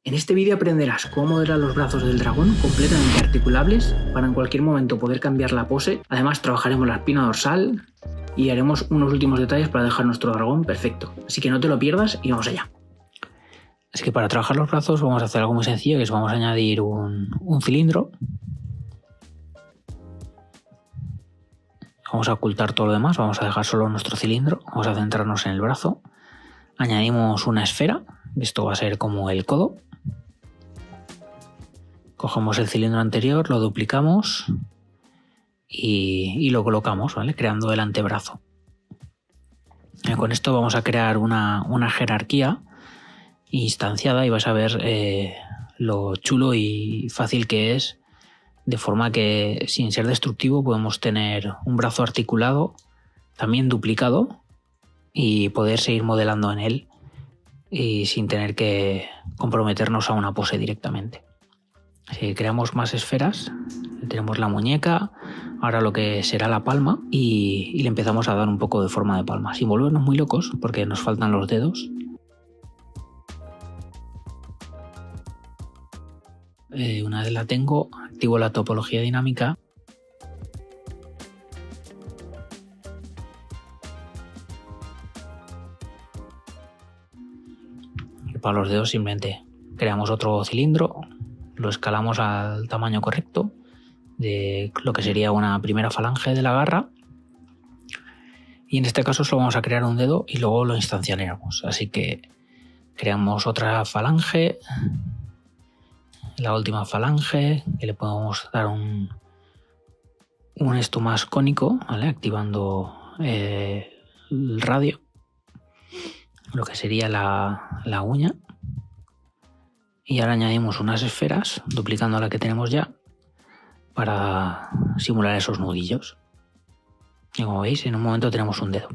En este vídeo aprenderás cómo modelar los brazos del dragón completamente articulables para en cualquier momento poder cambiar la pose. Además trabajaremos la espina dorsal y haremos unos últimos detalles para dejar nuestro dragón perfecto. Así que no te lo pierdas y vamos allá. Así que para trabajar los brazos vamos a hacer algo muy sencillo, que es vamos a añadir un cilindro. Vamos a ocultar todo lo demás, vamos a dejar solo nuestro cilindro, vamos a centrarnos en el brazo. Añadimos una esfera, esto va a ser como el codo. Cogemos el cilindro anterior, lo duplicamos y lo colocamos, ¿vale? Creando el antebrazo. Con esto vamos a crear una jerarquía instanciada y vas a ver lo chulo y fácil que es, de forma que sin ser destructivo podemos tener un brazo articulado, también duplicado, y poder seguir modelando en él y sin tener que comprometernos a una pose directamente. Si creamos más esferas, tenemos la muñeca, ahora lo que será la palma y le empezamos a dar un poco de forma de palma, sin volvernos muy locos porque nos faltan los dedos. Una vez la tengo, activo la topología dinámica. Y para los dedos simplemente creamos otro cilindro, lo escalamos al tamaño correcto de lo que sería una primera falange de la garra, y en este caso solo vamos a crear un dedo y luego lo instanciaremos. Así que creamos otra falange, la última falange, que le podemos dar un esto más cónico, ¿vale? Activando el radio, lo que sería la uña. Y ahora añadimos unas esferas, duplicando la que tenemos ya, para simular esos nudillos. Y como veis, en un momento tenemos un dedo.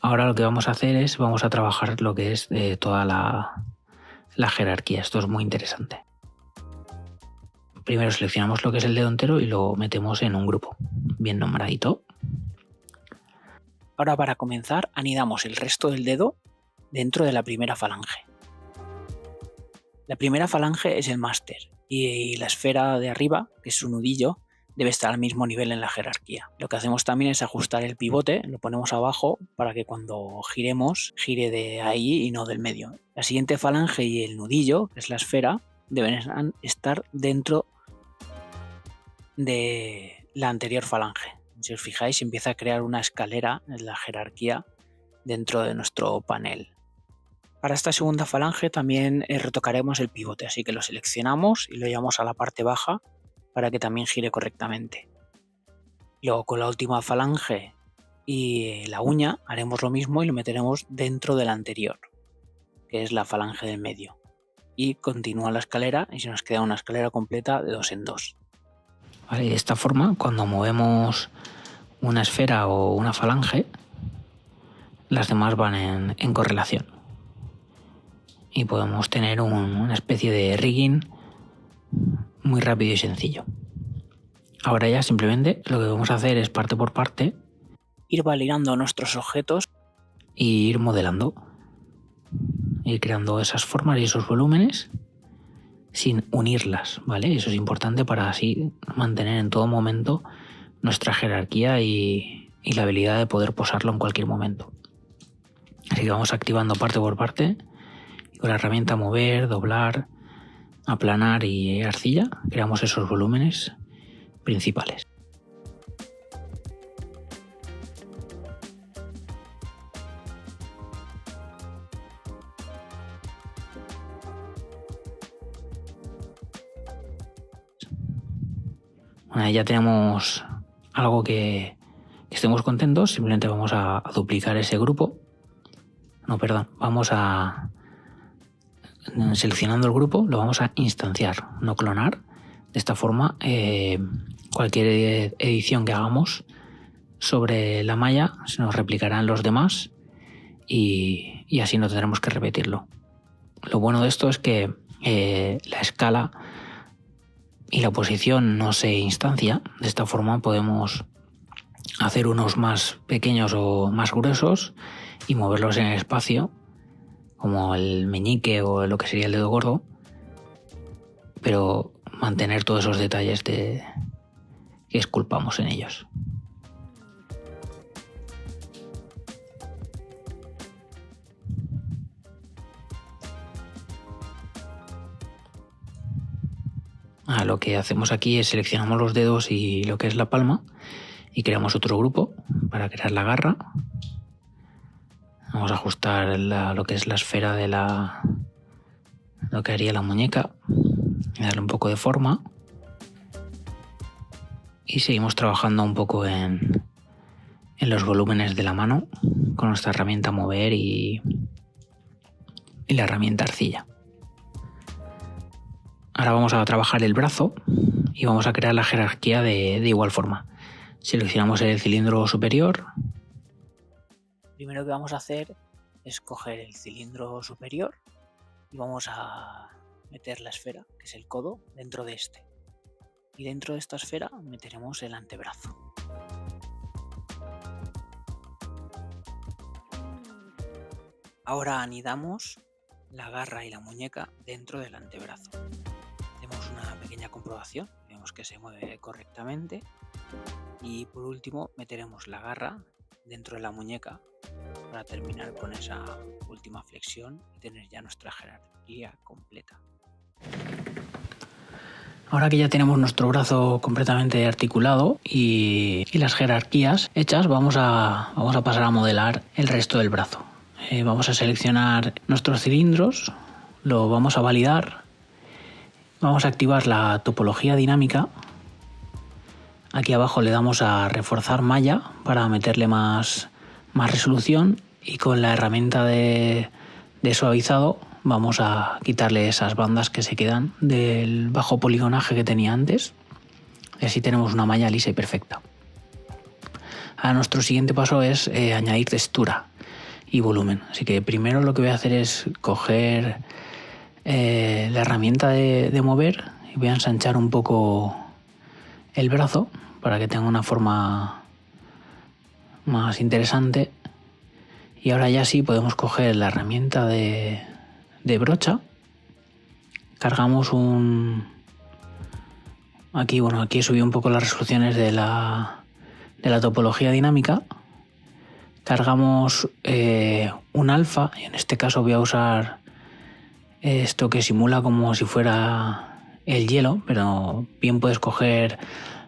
Ahora lo que vamos a hacer es, vamos a trabajar lo que es toda la jerarquía. Esto es muy interesante. Primero seleccionamos lo que es el dedo entero y lo metemos en un grupo, bien nombradito. Ahora, para comenzar, anidamos el resto del dedo dentro de la primera falange. La primera falange es el máster y la esfera de arriba, que es su nudillo, debe estar al mismo nivel en la jerarquía. Lo que hacemos también es ajustar el pivote, lo ponemos abajo para que cuando giremos, gire de ahí y no del medio. La siguiente falange y el nudillo, que es la esfera, deben estar dentro de la anterior falange. Si os fijáis, empieza a crear una escalera en la jerarquía dentro de nuestro panel. Para esta segunda falange también retocaremos el pivote, así que lo seleccionamos y lo llevamos a la parte baja para que también gire correctamente. Luego, con la última falange y la uña haremos lo mismo y lo meteremos dentro de la anterior, que es la falange del medio. Y continúa la escalera y se nos queda una escalera completa de 2 en 2. Vale, y de esta forma, cuando movemos una esfera o una falange, las demás van en correlación. Y podemos tener una especie de rigging muy rápido y sencillo. Ahora ya simplemente lo que vamos a hacer es, parte por parte, ir validando nuestros objetos y ir modelando, ir creando esas formas y esos volúmenes sin unirlas, ¿vale? Eso es importante para así mantener en todo momento nuestra jerarquía y la habilidad de poder posarlo en cualquier momento. Así que vamos activando parte por parte. Con la herramienta mover, doblar, aplanar y arcilla, creamos esos volúmenes principales. Una vez ya tenemos algo que estemos contentos, simplemente vamos a duplicar ese grupo. Vamos a, seleccionando el grupo, lo vamos a instanciar, no clonar. De esta forma, cualquier edición que hagamos sobre la malla se nos replicará en los demás y así no tendremos que repetirlo. Lo bueno de esto es que la escala y la posición no se instancia. De esta forma podemos hacer unos más pequeños o más gruesos y moverlos en el espacio como el meñique o lo que sería el dedo gordo, pero mantener todos esos detalles que esculpamos en ellos. Lo que hacemos aquí es seleccionamos los dedos y lo que es la palma y creamos otro grupo para crear la garra. Vamos a ajustar lo que es la esfera de lo que haría la muñeca y darle un poco de forma. Y seguimos trabajando un poco en los volúmenes de la mano con nuestra herramienta mover y la herramienta arcilla. Ahora vamos a trabajar el brazo y vamos a crear la jerarquía de igual forma. Seleccionamos el cilindro superior. Primero que vamos a hacer es coger el cilindro superior y vamos a meter la esfera, que es el codo, dentro de este. Y dentro de esta esfera meteremos el antebrazo. Ahora anidamos la garra y la muñeca dentro del antebrazo. Hacemos una pequeña comprobación, vemos que se mueve correctamente. Y por último meteremos la garra dentro de la muñeca para terminar con esa última flexión y tener ya nuestra jerarquía completa. Ahora que ya tenemos nuestro brazo completamente articulado y las jerarquías hechas, vamos a pasar a modelar el resto del brazo. Vamos a seleccionar nuestros cilindros, lo vamos a validar, vamos a activar la topología dinámica. Aquí abajo le damos a reforzar malla para meterle más resolución y con la herramienta de suavizado vamos a quitarle esas bandas que se quedan del bajo poligonaje que tenía antes y así tenemos una malla lisa y perfecta. Ahora nuestro siguiente paso es añadir textura y volumen, así que primero lo que voy a hacer es coger la herramienta de mover y voy a ensanchar un poco el brazo para que tenga una forma más interesante. Y ahora ya sí podemos coger la herramienta de brocha, cargamos aquí he subido un poco las resoluciones de la topología dinámica, cargamos un alfa, y en este caso voy a usar esto que simula como si fuera el hielo, pero bien puedes coger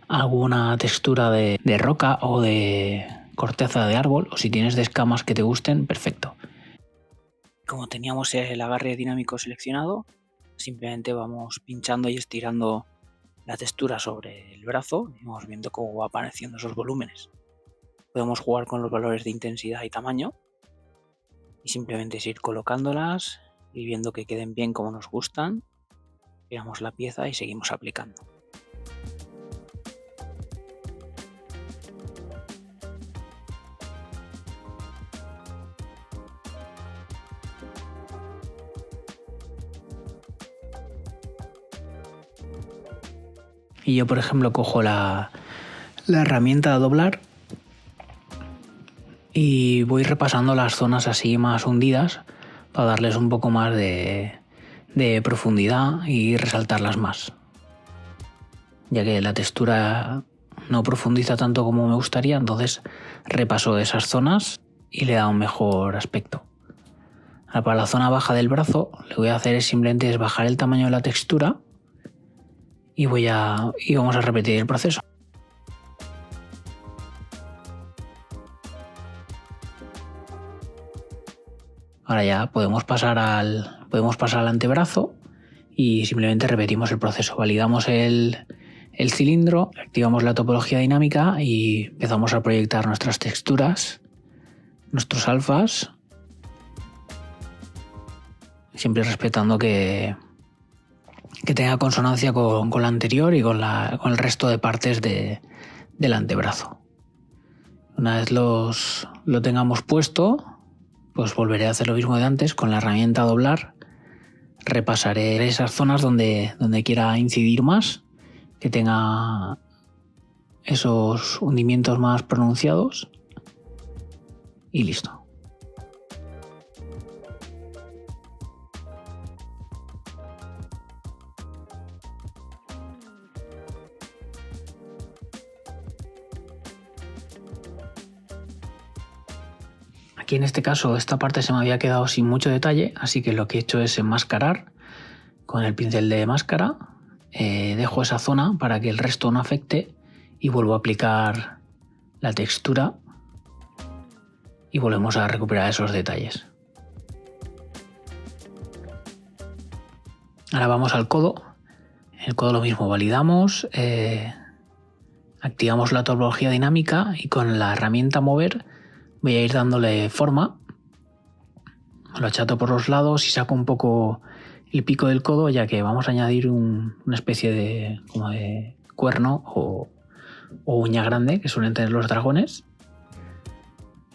alguna textura de roca o de corteza de árbol, o si tienes de escamas que te gusten, perfecto. Como teníamos el agarre dinámico seleccionado, simplemente vamos pinchando y estirando la textura sobre el brazo y vamos viendo cómo va apareciendo esos volúmenes. Podemos jugar con los valores de intensidad y tamaño y simplemente es ir colocándolas y viendo que queden bien como nos gustan. Giramos la pieza y seguimos aplicando. Y yo, por ejemplo, cojo la herramienta de doblar y voy repasando las zonas así más hundidas para darles un poco más de profundidad y resaltarlas más, ya que la textura no profundiza tanto como me gustaría, entonces repaso esas zonas y le da un mejor aspecto. Ahora, para la zona baja del brazo, lo que voy a hacer es simplemente bajar el tamaño de la textura y vamos a repetir el proceso. Ahora ya podemos pasar al antebrazo y simplemente repetimos el proceso. Validamos el cilindro, activamos la topología dinámica y empezamos a proyectar nuestras texturas, nuestros alfas, siempre respetando que tenga consonancia con la anterior y con el resto de partes del antebrazo. Una vez lo tengamos puesto, pues volveré a hacer lo mismo de antes con la herramienta doblar. Repasaré esas zonas donde quiera incidir más, que tenga esos hundimientos más pronunciados y listo. Aquí en este caso esta parte se me había quedado sin mucho detalle, así que lo que he hecho es enmascarar con el pincel de máscara. Dejo esa zona para que el resto no afecte y vuelvo a aplicar la textura y volvemos a recuperar esos detalles. Ahora vamos al codo. En el codo lo mismo, validamos, activamos la topología dinámica y con la herramienta mover voy a ir dándole forma. Lo achato por los lados y saco un poco el pico del codo, ya que vamos a añadir una especie de cuerno o uña grande que suelen tener los dragones.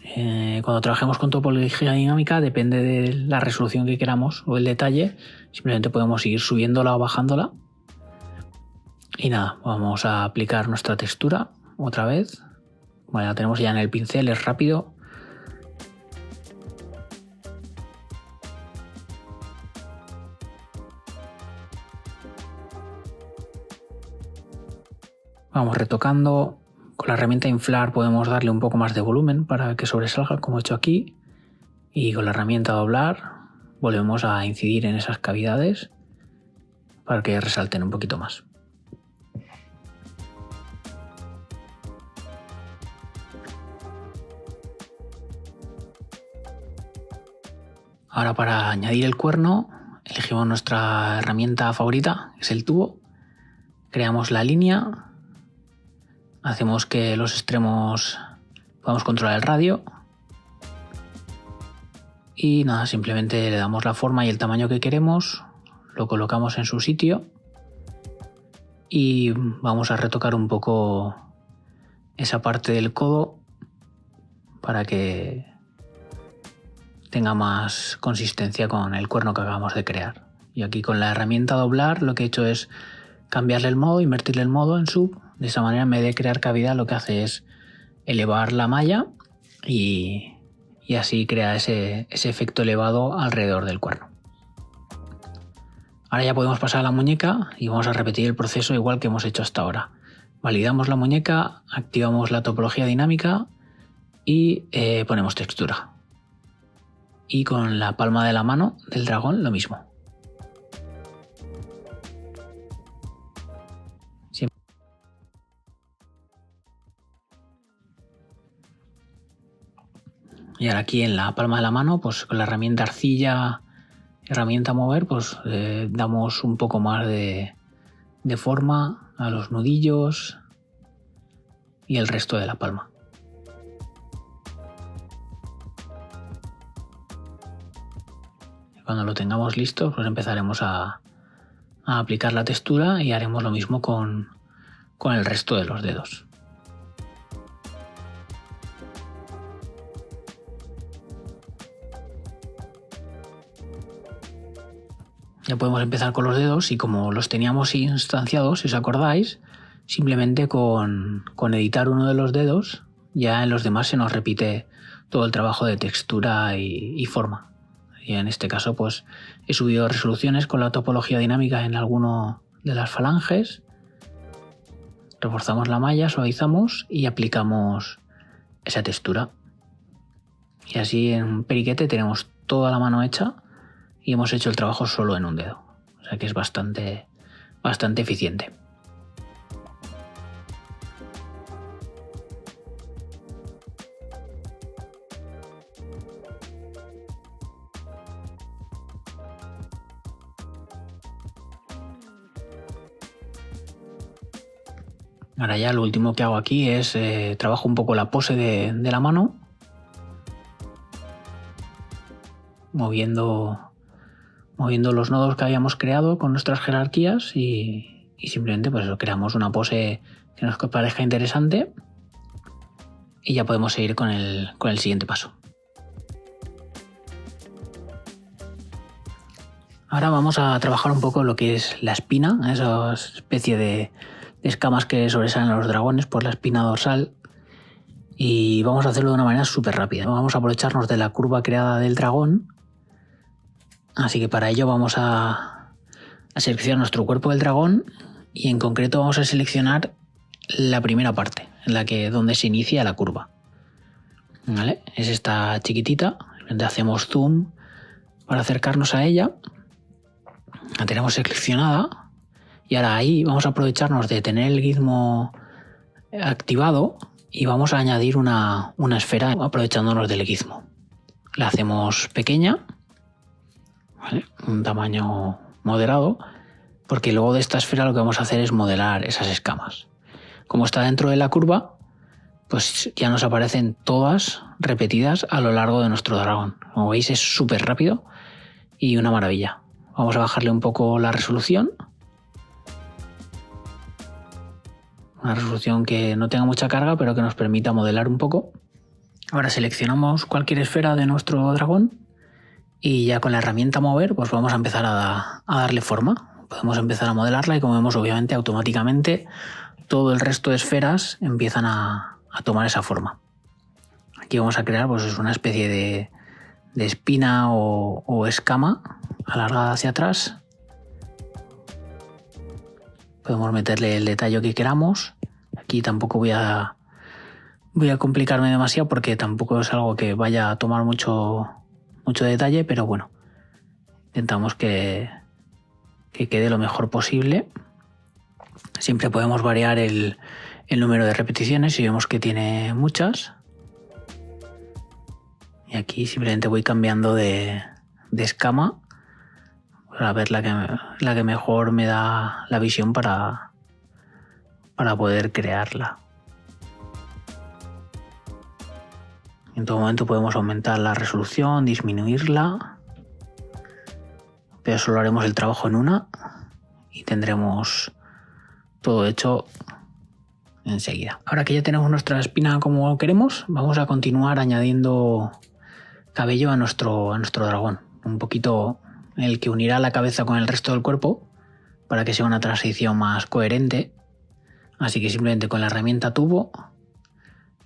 Cuando trabajemos con topología dinámica, depende de la resolución que queramos o el detalle, simplemente podemos ir subiéndola o bajándola. Y nada, vamos a aplicar nuestra textura otra vez. Bueno, la tenemos ya en el pincel, es rápido. Vamos retocando. Con la herramienta inflar podemos darle un poco más de volumen para que sobresalga, como he hecho aquí. Y con la herramienta doblar volvemos a incidir en esas cavidades para que resalten un poquito más. Ahora, para añadir el cuerno, elegimos nuestra herramienta favorita, que es el tubo. Creamos la línea. Hacemos que los extremos podamos controlar el radio. Y nada, simplemente le damos la forma y el tamaño que queremos. Lo colocamos en su sitio. Y vamos a retocar un poco esa parte del codo para que tenga más consistencia con el cuerno que acabamos de crear. Y aquí con la herramienta doblar lo que he hecho es cambiarle el modo, invertirle el modo en sub. De esa manera, en vez de crear cavidad, lo que hace es elevar la malla y así crea ese efecto elevado alrededor del cuerno. Ahora ya podemos pasar a la muñeca y vamos a repetir el proceso igual que hemos hecho hasta ahora. Validamos la muñeca, activamos la topología dinámica y ponemos textura. Y con la palma de la mano del dragón lo mismo. Y ahora aquí en la palma de la mano, pues con la herramienta arcilla, herramienta mover, pues damos un poco más de forma a los nudillos y el resto de la palma. Cuando lo tengamos listo, pues empezaremos a aplicar la textura y haremos lo mismo con el resto de los dedos. Ya podemos empezar con los dedos y como los teníamos instanciados, si os acordáis, simplemente con editar uno de los dedos, ya en los demás se nos repite todo el trabajo de textura y forma. Y en este caso pues he subido resoluciones con la topología dinámica en alguno de las falanges, reforzamos la malla, suavizamos y aplicamos esa textura. Y así en un periquete tenemos toda la mano hecha y hemos hecho el trabajo solo en un dedo. O sea que es bastante eficiente. Ahora ya lo último que hago aquí es trabajo un poco la pose de la mano, moviendo los nodos que habíamos creado con nuestras jerarquías y simplemente pues creamos una pose que nos parezca interesante y ya podemos seguir con el siguiente paso. Ahora vamos a trabajar un poco lo que es la espina, esa especie de escamas que sobresalen a los dragones por la espina dorsal, y vamos a hacerlo de una manera súper rápida. Vamos a aprovecharnos de la curva creada del dragón. Así que para ello vamos a seleccionar nuestro cuerpo del dragón y en concreto vamos a seleccionar la primera parte, donde se inicia la curva. ¿Vale? Es esta chiquitita, donde hacemos zoom para acercarnos a ella. La tenemos seleccionada y ahora ahí vamos a aprovecharnos de tener el gizmo activado y vamos a añadir una esfera aprovechándonos del gizmo. La hacemos pequeña, ¿vale? Un tamaño moderado, porque luego de esta esfera lo que vamos a hacer es modelar esas escamas. Como está dentro de la curva, pues ya nos aparecen todas repetidas a lo largo de nuestro dragón. Como veis, es súper rápido y una maravilla. Vamos a bajarle un poco la resolución. Una resolución que no tenga mucha carga, pero que nos permita modelar un poco. Ahora seleccionamos cualquier esfera de nuestro dragón y ya con la herramienta mover, pues vamos a empezar a darle forma. Podemos empezar a modelarla y, como vemos, obviamente automáticamente todo el resto de esferas empiezan a tomar esa forma. Aquí vamos a crear pues una especie de espina o escama alargada hacia atrás. Podemos meterle el detalle que queramos. Aquí tampoco voy a complicarme demasiado porque tampoco es algo que vaya a tomar mucho detalle, pero bueno, intentamos que quede lo mejor posible. Siempre podemos variar el número de repeticiones si vemos que tiene muchas. Y aquí simplemente voy cambiando de escama para ver la que mejor me da la visión para poder crearla. En todo momento podemos aumentar la resolución, disminuirla, pero solo haremos el trabajo en una y tendremos todo hecho enseguida. Ahora que ya tenemos nuestra espina como queremos, vamos a continuar añadiendo cabello a nuestro dragón. Un poquito el que unirá la cabeza con el resto del cuerpo para que sea una transición más coherente. Así que simplemente con la herramienta tubo,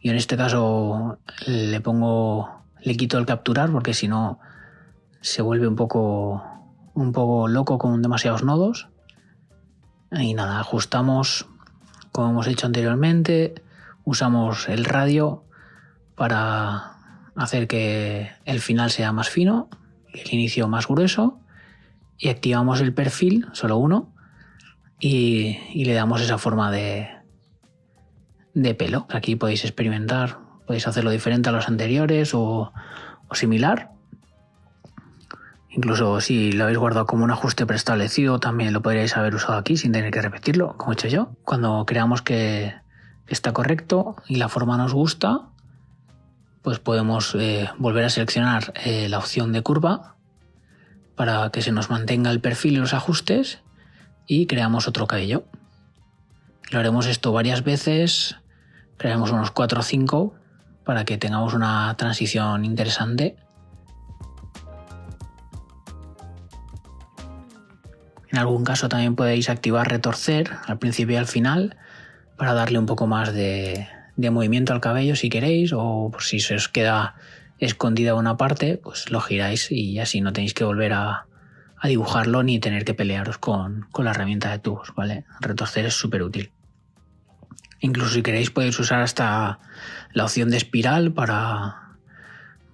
y en este caso le quito el capturar porque si no se vuelve un poco loco con demasiados nodos. Y nada, ajustamos como hemos hecho anteriormente, usamos el radio para hacer que el final sea más fino y el inicio más grueso, y activamos el perfil, solo uno, y le damos esa forma de pelo. Aquí podéis experimentar, podéis hacerlo diferente a los anteriores o similar. Incluso si lo habéis guardado como un ajuste preestablecido, también lo podríais haber usado aquí sin tener que repetirlo, como he hecho yo. Cuando creamos que está correcto y la forma nos gusta, pues podemos volver a seleccionar la opción de curva para que se nos mantenga el perfil y los ajustes, y creamos otro cabello. Lo haremos esto varias veces, crearemos unos 4 o 5 para que tengamos una transición interesante. En algún caso también podéis activar retorcer al principio y al final para darle un poco más de movimiento al cabello si queréis, o por si se os queda escondida una parte, pues lo giráis y así no tenéis que volver a dibujarlo ni tener que pelearos con la herramienta de tubos, ¿vale? Retorcer es súper útil. Incluso si queréis podéis usar hasta la opción de espiral para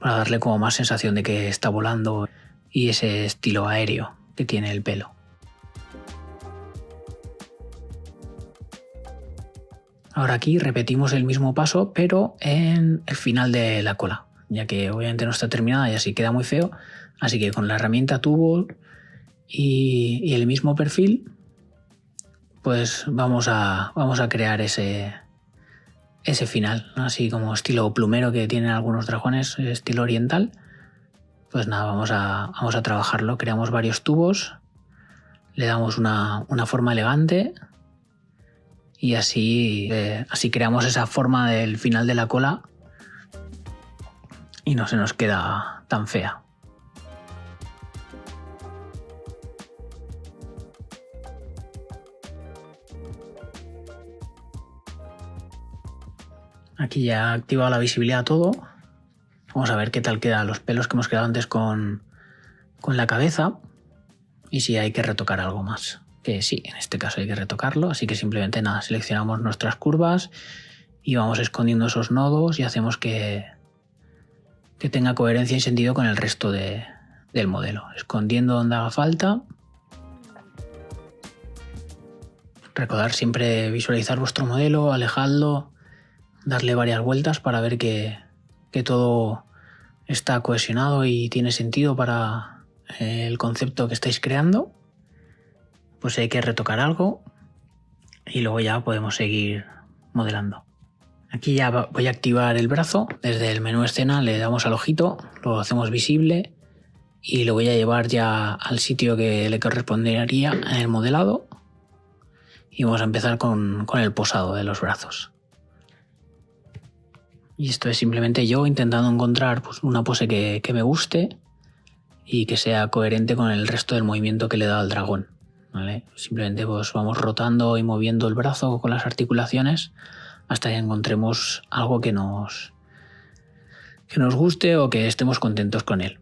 darle como más sensación de que está volando y ese estilo aéreo que tiene el pelo. Ahora aquí repetimos el mismo paso, pero en el final de la cola, ya que obviamente no está terminada y así queda muy feo. Así que con la herramienta tubo y el mismo perfil, pues vamos a crear ese final, ¿no? Así como estilo plumero que tienen algunos dragones, estilo oriental. Pues nada, vamos a trabajarlo. Creamos varios tubos, le damos una forma elegante. Y así creamos esa forma del final de la cola y no se nos queda tan fea. Aquí ya he activado la visibilidad todo. Vamos a ver qué tal quedan los pelos que hemos creado antes con la cabeza y si hay que retocar algo más. Que sí, en este caso hay que retocarlo, así que simplemente nada, seleccionamos nuestras curvas y vamos escondiendo esos nodos y hacemos que que tenga coherencia y sentido con el resto del modelo, escondiendo donde haga falta. Recordar siempre visualizar vuestro modelo, alejadlo, darle varias vueltas para ver que todo está cohesionado y tiene sentido para el concepto que estáis creando. Pues si hay que retocar algo y luego ya podemos seguir modelando. Aquí ya voy a activar el brazo. Desde el menú escena le damos al ojito, lo hacemos visible y lo voy a llevar ya al sitio que le correspondería en el modelado. Y vamos a empezar con el posado de los brazos. Y esto es simplemente yo intentando encontrar pues, una pose que me guste y que sea coherente con el resto del movimiento que le he dado al dragón, ¿vale? Simplemente pues, vamos rotando y moviendo el brazo con las articulaciones hasta que encontremos algo que nos guste o que estemos contentos con él,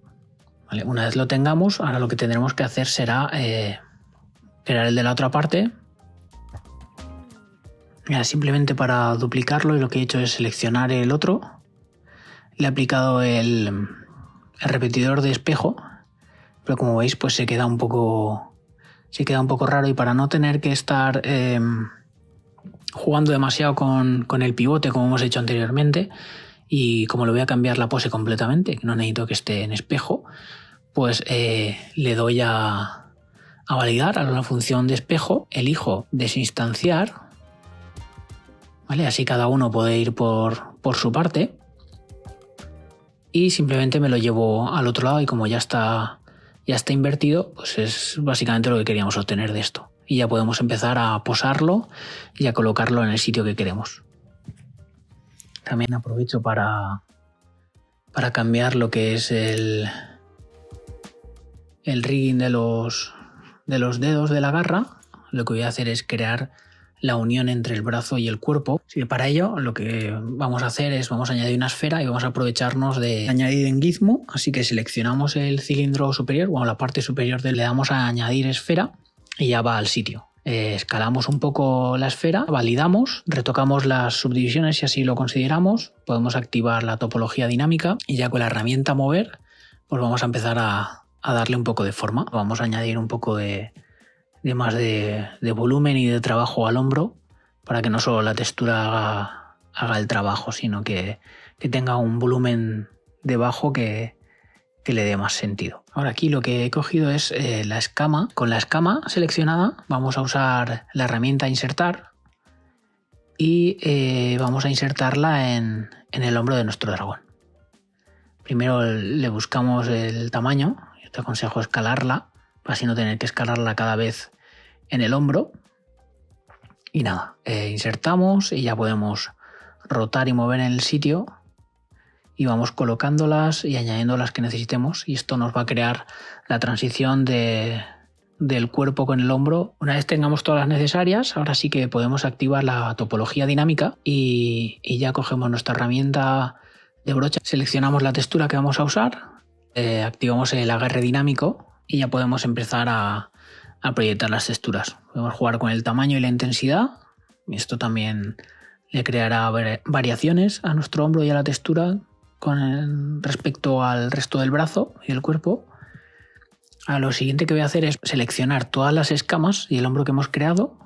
¿vale? Una vez lo tengamos, ahora lo que tendremos que hacer será crear el de la otra parte. Mira, simplemente para duplicarlo, y lo que he hecho es seleccionar el otro. Le he aplicado el repetidor de espejo, pero como veis pues se queda un poco raro, y para no tener que estar jugando demasiado con el pivote como hemos hecho anteriormente, y como le voy a cambiar la pose completamente, que no necesito que esté en espejo, pues le doy a validar a la función de espejo, elijo desinstanciar, ¿vale? Así cada uno puede ir por su parte y simplemente me lo llevo al otro lado, y como ya está invertido, pues es básicamente lo que queríamos obtener de esto. Y ya podemos empezar a posarlo y a colocarlo en el sitio que queremos. También aprovecho para cambiar lo que es el rigging de los dedos de la garra. Lo que voy a hacer es crear la unión entre el brazo y el cuerpo. Así que para ello lo que vamos a hacer es vamos a añadir una esfera y vamos a aprovecharnos de añadir en Gizmo. Así que seleccionamos el cilindro superior, bueno, la parte superior le damos a añadir esfera y ya va al sitio. Escalamos un poco la esfera, validamos, retocamos las subdivisiones si así lo consideramos, podemos activar la topología dinámica y ya con la herramienta mover pues vamos a empezar a darle un poco de forma. Vamos a añadir un poco de volumen y de trabajo al hombro para que no solo la textura haga el trabajo, sino que tenga un volumen debajo que le dé más sentido. Ahora aquí lo que he cogido es la escama. Con la escama seleccionada vamos a usar la herramienta insertar y vamos a insertarla en el hombro de nuestro dragón. Primero le buscamos el tamaño. Yo te aconsejo escalarla para así no tener que escalarla cada vez en el hombro. Y nada, insertamos y ya podemos rotar y mover en el sitio y vamos colocándolas y añadiendo las que necesitemos, y esto nos va a crear la transición del cuerpo con el hombro. Una vez tengamos todas las necesarias, ahora sí que podemos activar la topología dinámica y ya cogemos nuestra herramienta de brocha, seleccionamos la textura que vamos a usar, activamos el agarre dinámico y ya podemos empezar a proyectar las texturas. Podemos jugar con el tamaño y la intensidad, y esto también le creará variaciones a nuestro hombro y a la textura con respecto al resto del brazo y el cuerpo. Lo siguiente que voy a hacer es seleccionar todas las escamas y el hombro que hemos creado,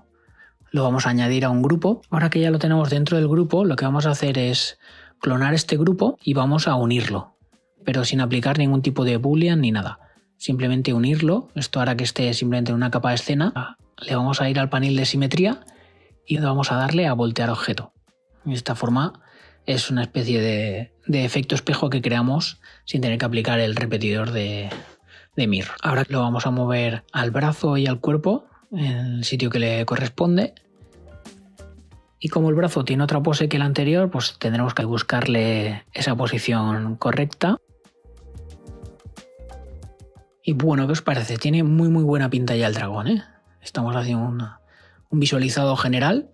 lo vamos a añadir a un grupo. Ahora que ya lo tenemos dentro del grupo, lo que vamos a hacer es clonar este grupo y vamos a unirlo, pero sin aplicar ningún tipo de boolean ni nada. Simplemente unirlo. Esto hará que esté simplemente en una capa de escena. Le vamos a ir al panel de simetría y vamos a darle a voltear objeto. De esta forma es una especie de efecto espejo que creamos sin tener que aplicar el repetidor de mirror. Ahora lo vamos a mover al brazo y al cuerpo en el sitio que le corresponde. Y como el brazo tiene otra pose que la anterior, pues tendremos que buscarle esa posición correcta. Y bueno, ¿qué os parece? Tiene muy buena pinta ya el dragón, ¿eh? Estamos haciendo un visualizado general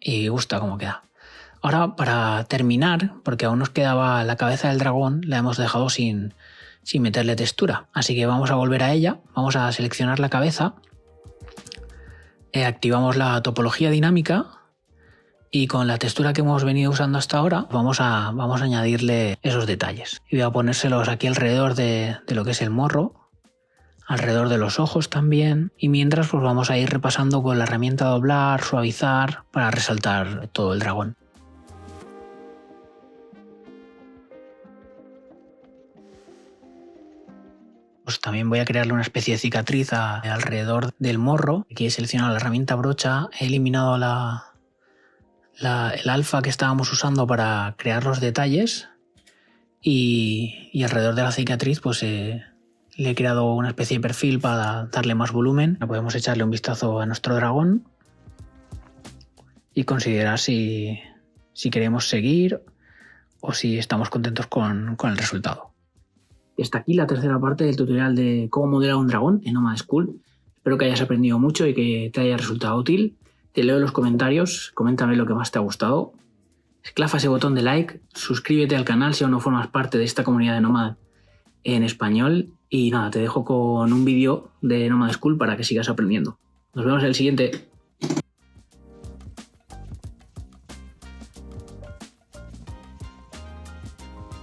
y gusta cómo queda. Ahora, para terminar, porque aún nos quedaba la cabeza del dragón, la hemos dejado sin meterle textura. Así que vamos a volver a ella, vamos a seleccionar la cabeza, activamos la topología dinámica Y con la textura que hemos venido usando hasta ahora, vamos a añadirle esos detalles. Y voy a ponérselos aquí alrededor de lo que es el morro, alrededor de los ojos también. Y mientras pues vamos a ir repasando con la herramienta doblar, suavizar, para resaltar todo el dragón. Pues también voy a crearle una especie de cicatriz alrededor del morro. Aquí he seleccionado la herramienta brocha, he eliminado el alfa que estábamos usando para crear los detalles y alrededor de la cicatriz pues le he creado una especie de perfil para darle más volumen. Podemos echarle un vistazo a nuestro dragón y considerar si queremos seguir o si estamos contentos con el resultado. Y hasta aquí la tercera parte del tutorial de cómo modelar un dragón en Nomad School. Espero que hayas aprendido mucho y que te haya resultado útil. Te leo en los comentarios, coméntame lo que más te ha gustado. Esclafa ese botón de like, suscríbete al canal si aún no formas parte de esta comunidad de Nomad en español. Y nada, te dejo con un vídeo de Nomad School para que sigas aprendiendo. Nos vemos en el siguiente.